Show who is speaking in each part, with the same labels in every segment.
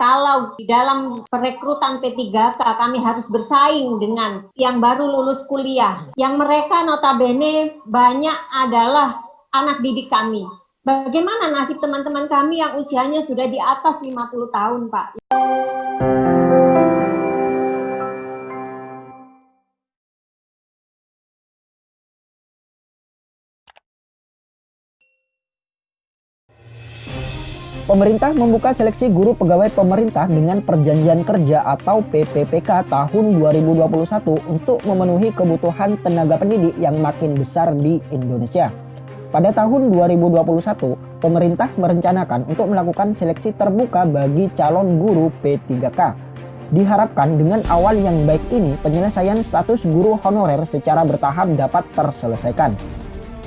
Speaker 1: kalau di dalam perekrutan P3K kami harus bersaing dengan yang baru lulus kuliah, yang mereka notabene banyak adalah anak didik kami. Bagaimana nasib teman-teman kami yang usianya sudah di atas 50 tahun, Pak?
Speaker 2: Pemerintah membuka seleksi guru pegawai pemerintah dengan perjanjian kerja atau PPPK tahun 2021 untuk memenuhi kebutuhan tenaga pendidik yang makin besar di Indonesia. Pada tahun 2021, pemerintah merencanakan untuk melakukan seleksi terbuka bagi calon guru P3K. Diharapkan dengan awal yang baik ini, penyelesaian status guru honorer secara bertahap dapat terselesaikan.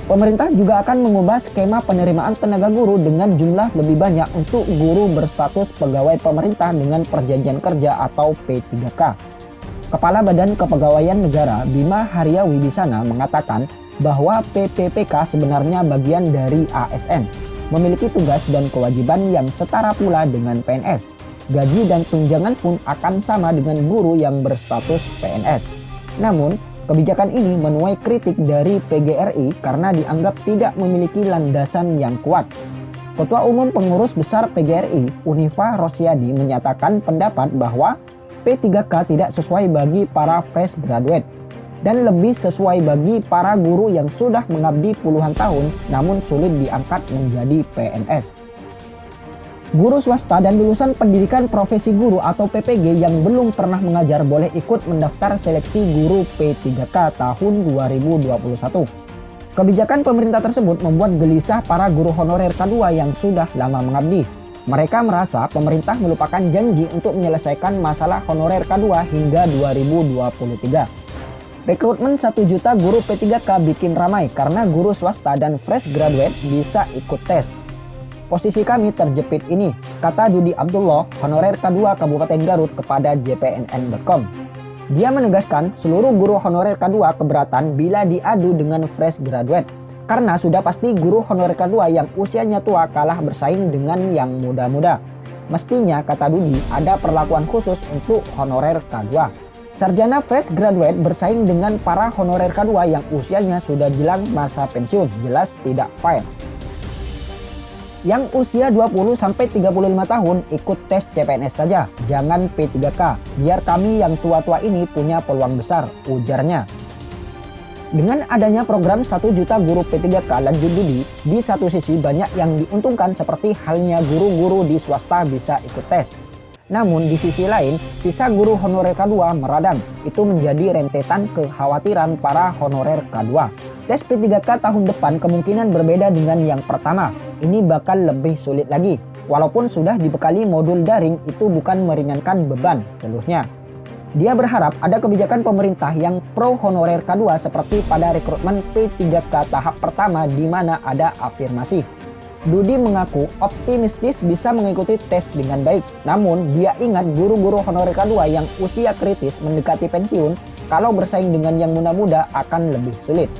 Speaker 2: Pemerintah juga akan mengubah skema penerimaan tenaga guru dengan jumlah lebih banyak untuk guru berstatus pegawai pemerintah dengan perjanjian kerja atau P3K. Kepala Badan Kepegawaian Negara Bima Haria Wibisana mengatakan bahwa PPPK sebenarnya bagian dari ASN, memiliki tugas dan kewajiban yang setara pula dengan PNS. Gaji dan tunjangan pun akan sama dengan guru yang berstatus PNS. Namun, kebijakan ini menuai kritik dari PGRI karena dianggap tidak memiliki landasan yang kuat. Ketua Umum Pengurus Besar PGRI, Unifa Rosyadi, menyatakan pendapat bahwa P3K tidak sesuai bagi para fresh graduate dan lebih sesuai bagi para guru yang sudah mengabdi puluhan tahun namun sulit diangkat menjadi PNS. Guru swasta dan lulusan pendidikan profesi guru atau PPG yang belum pernah mengajar boleh ikut mendaftar seleksi guru P3K tahun 2021. Kebijakan pemerintah tersebut membuat gelisah para guru honorer K2 yang sudah lama mengabdi. Mereka merasa pemerintah melupakan janji untuk menyelesaikan masalah honorer K2 hingga 2023. Rekrutmen 1 juta guru P3K bikin ramai karena guru swasta dan fresh graduate bisa ikut tes. Posisi kami terjepit ini, kata Dudi Abdullah, honorer K2 Kabupaten Garut kepada jpnn.com. Dia menegaskan seluruh guru honorer K2 keberatan bila diadu dengan fresh graduate, karena sudah pasti guru honorer K2 yang usianya tua kalah bersaing dengan yang muda-muda. Mestinya, kata Dudi, ada perlakuan khusus untuk honorer K2. Sarjana fresh graduate bersaing dengan para honorer K2 yang usianya sudah jelang masa pensiun, jelas tidak fair. Yang usia 20-35 tahun ikut tes CPNS saja, jangan P3K, biar kami yang tua-tua ini punya peluang besar, ujarnya. Dengan adanya program 1 juta guru P3K, lanjut Dudi, di satu sisi banyak yang diuntungkan seperti halnya guru-guru di swasta bisa ikut tes. Namun di sisi lain, sisa guru honorer K2 meradang. Itu menjadi rentetan kekhawatiran para honorer K2. Tes P3K tahun depan kemungkinan berbeda dengan yang pertama. Ini bakal lebih sulit lagi. Walaupun sudah dibekali modul daring, itu bukan meringankan beban, teluhnya. Dia berharap ada kebijakan pemerintah yang pro honorer K2 seperti pada rekrutmen P3K tahap pertama di mana ada afirmasi. Dudi mengaku optimistis bisa mengikuti tes dengan baik. Namun, dia ingat guru-guru honorer K2 yang usia kritis mendekati pensiun, kalau bersaing dengan yang muda-muda akan lebih sulit.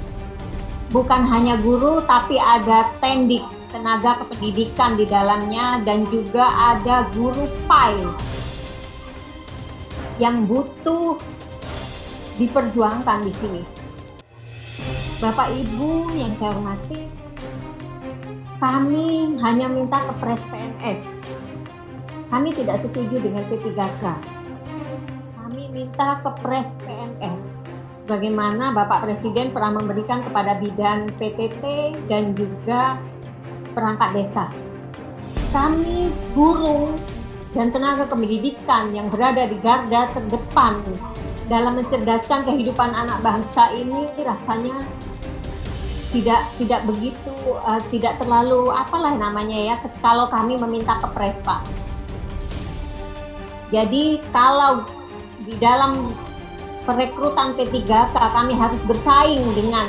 Speaker 1: Bukan hanya guru, tapi ada tendik, tenaga kependidikan di dalamnya, dan juga ada guru PAI yang butuh diperjuangkan di sini. Bapak Ibu yang saya hormati, kami hanya minta kepres PNS. Kami tidak setuju dengan P3K. Kami minta kepres PNS. Bagaimana Bapak Presiden pernah memberikan kepada bidan PTT dan juga perangkat desa. Kami guru dan tenaga kependidikan yang berada di garda terdepan dalam mencerdaskan kehidupan anak bangsa ini rasanya tidak begitu, tidak terlalu apalah namanya ya, kalau kami meminta kepres, Pak. Jadi kalau di dalam perekrutan P3K kami harus bersaing dengan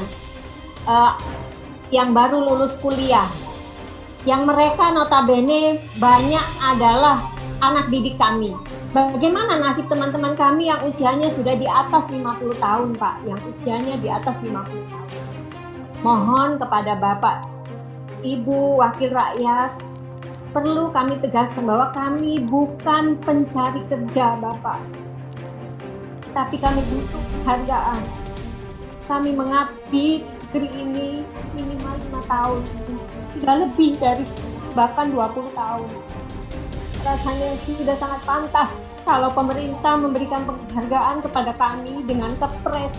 Speaker 1: yang baru lulus kuliah, yang mereka notabene banyak adalah anak didik kami. Bagaimana nasib teman-teman kami yang usianya sudah di atas 50 tahun, Pak, yang usianya di atas 50 tahun. Mohon kepada Bapak, Ibu, Wakil Rakyat, perlu kami tegaskan bahwa kami bukan pencari kerja, Bapak. Tapi kami butuh penghargaan. Kami mengabdi negeri ini minimal 5 tahun. Sudah lebih dari bahkan 20 tahun. Rasanya sudah sangat pantas kalau pemerintah memberikan penghargaan kepada kami dengan kepres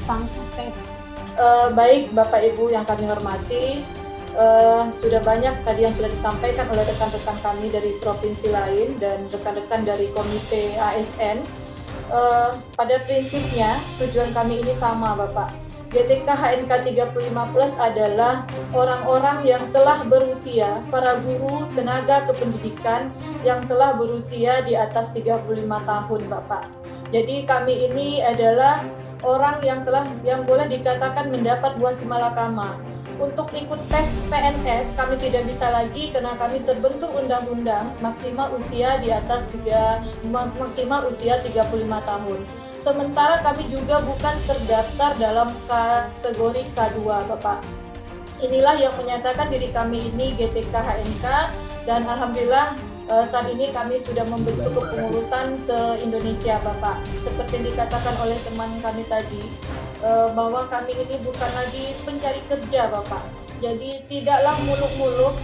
Speaker 1: tanpa tes.
Speaker 3: Baik Bapak Ibu yang kami hormati, sudah banyak tadi yang sudah disampaikan oleh rekan-rekan kami dari provinsi lain dan rekan-rekan dari komite ASN. Pada prinsipnya tujuan kami ini sama Bapak. GTK HNK 35 Plus adalah orang-orang yang telah berusia, para guru tenaga kependidikan yang telah berusia di atas 35 tahun Bapak. Jadi kami ini adalah orang yang boleh dikatakan mendapat buah simalakama. Untuk ikut tes PNS kami tidak bisa lagi karena kami terbentuk undang-undang maksimal usia di atas maksimal usia 35 tahun. Sementara kami juga bukan terdaftar dalam kategori K2 Bapak. Inilah yang menyatakan diri kami ini GTK HNK dan alhamdulillah saat ini kami sudah membentuk kepengurusan se-Indonesia Bapak. Seperti yang dikatakan oleh teman kami tadi, bahwa kami ini bukan lagi pencari kerja Bapak. Jadi tidaklah muluk-muluk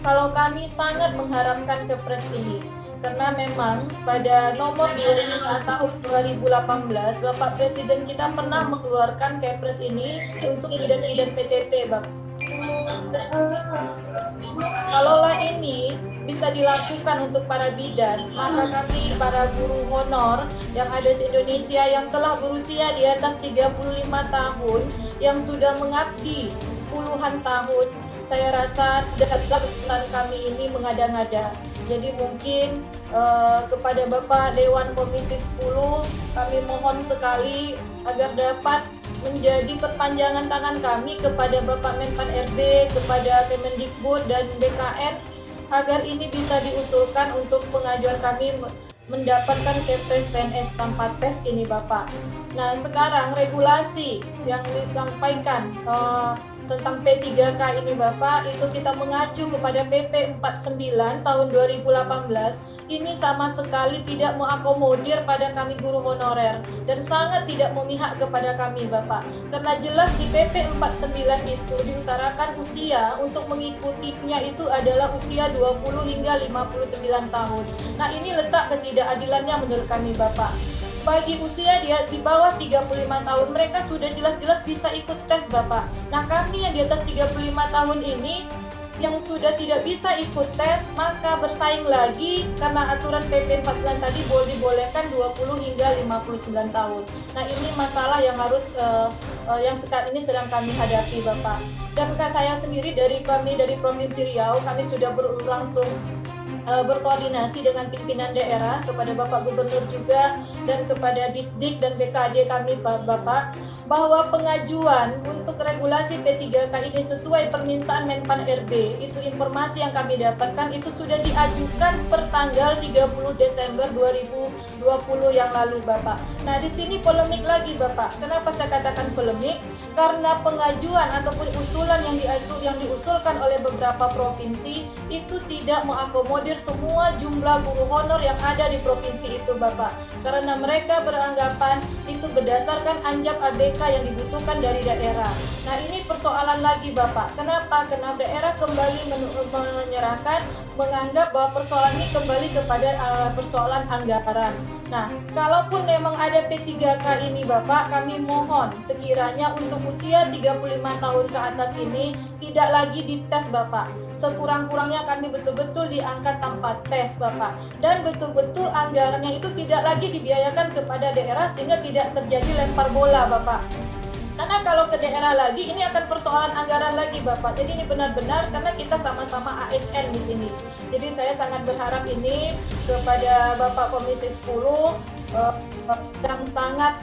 Speaker 3: kalau kami sangat mengharapkan kepres ini. Karena memang pada nomor 25 tahun 2018 Bapak Presiden kita pernah mengeluarkan kepres ini untuk bidan-bidan PTT Bapak. Kalaulah ini bisa dilakukan untuk para bidan, maka kami para guru honor yang ada di Indonesia yang telah berusia di atas 35 tahun, yang sudah mengabdi puluhan tahun, saya rasa daftar kami ini mengada-ngada. Jadi mungkin kepada Bapak Dewan Komisi 10 kami mohon sekali agar dapat menjadi perpanjangan tangan kami kepada Bapak Menpan RB, kepada Kemendikbud dan BKN agar ini bisa diusulkan untuk pengajuan kami mendapatkan kepres PNS tanpa tes ini Bapak. Nah sekarang regulasi yang disampaikan tentang P3K ini Bapak, itu kita mengacu kepada PP 49 tahun 2018. Ini sama sekali tidak mengakomodir pada kami guru honorer dan sangat tidak memihak kepada kami Bapak. Karena jelas di PP 49 itu diutarakan usia untuk mengikutinya itu adalah usia 20 hingga 59 tahun. Nah ini letak ketidakadilannya menurut kami Bapak. Bagi usia dia di bawah 35 tahun mereka sudah jelas-jelas bisa ikut tes Bapak. Nah kami yang di atas 35 tahun ini yang sudah tidak bisa ikut tes maka bersaing lagi karena aturan PP 49 tadi dibolehkan 20 hingga 59 tahun. Nah ini masalah yang harus yang sekarang ini sedang kami hadapi Bapak. Dan saya sendiri dari Provinsi Riau kami sudah berlangsung berkoordinasi dengan pimpinan daerah kepada Bapak Gubernur juga dan kepada Disdik dan BKD kami Bapak bahwa pengajuan untuk regulasi P3K ini sesuai permintaan Menpan RB itu informasi yang kami dapatkan itu sudah diajukan per tanggal 30 Desember 2020 yang lalu Bapak. Nah di sini polemik lagi Bapak. Kenapa saya katakan polemik? Karena pengajuan ataupun usulan yang diusulkan oleh beberapa provinsi itu tidak mengakomodir semua jumlah guru honor yang ada di provinsi itu Bapak. Karena mereka beranggapan itu berdasarkan anjap ABK yang dibutuhkan dari daerah. Nah ini persoalan lagi Bapak. Kenapa? Karena daerah kembali menyerahkan menganggap bahwa persoalan ini kembali kepada persoalan anggaran. Nah, kalaupun memang ada P3K ini Bapak, kami mohon sekiranya untuk usia 35 tahun ke atas ini tidak lagi dites Bapak. Sekurang-kurangnya kami betul-betul diangkat tanpa tes Bapak. Dan betul-betul anggarannya itu tidak lagi dibiayakan kepada daerah sehingga tidak terjadi lempar bola Bapak. Karena kalau ke daerah lagi ini akan persoalan anggaran lagi Bapak. Jadi ini benar-benar karena kita sama-sama ASN di sini. Jadi saya sangat berharap ini kepada Bapak Komisi 10 yang sangat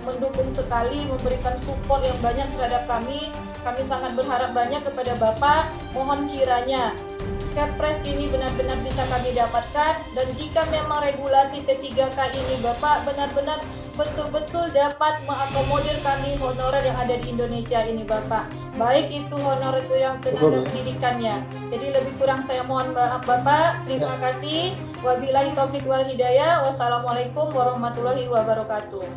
Speaker 3: mendukung sekali, memberikan support yang banyak terhadap kami. Kami sangat berharap banyak kepada Bapak. Mohon kiranya Kepres ini benar-benar bisa kami dapatkan, dan jika memang regulasi P3K ini Bapak benar-benar betul-betul dapat mengakomodir kami honorer yang ada di Indonesia ini Bapak, baik itu honorer itu yang tenaga pendidikannya. Jadi lebih kurang saya mohon maaf Bapak. Terima kasih. Wabillahi taufik wal hidayah. Wassalamualaikum warahmatullahi wabarakatuh.